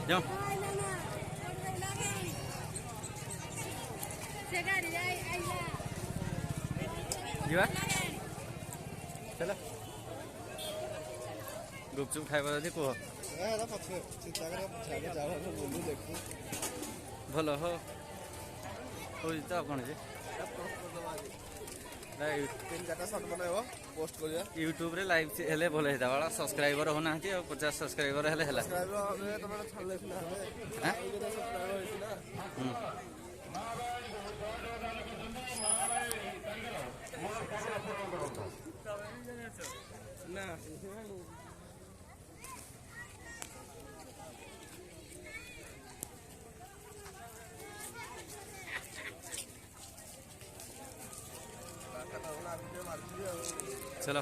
जाओ जीवा चल गुपचुप खाइबा जदि कह भल हो तो कौन जे यूट्यूब रे लाइव हेले भल होता वाला सब्सक्राइबर होना 50 सब्सक्राइबर हेले हला ना चलो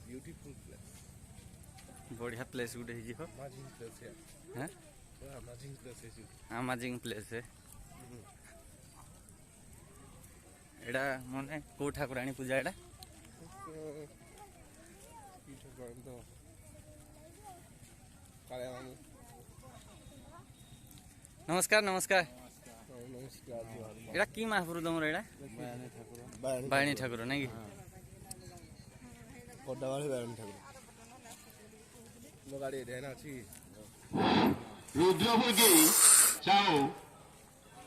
ब्यूटीफुल प्लेस बढ़िया प्लेस गुटे है अमेजिंग प्लेस है एडा माने को ठाकुराणी पूजा एडा नमस्कार नमस्कार एडा की महापुर तुम एडा बायणी ठाकुर नहीं गाड़ी देना रुद्रपुर के चाओ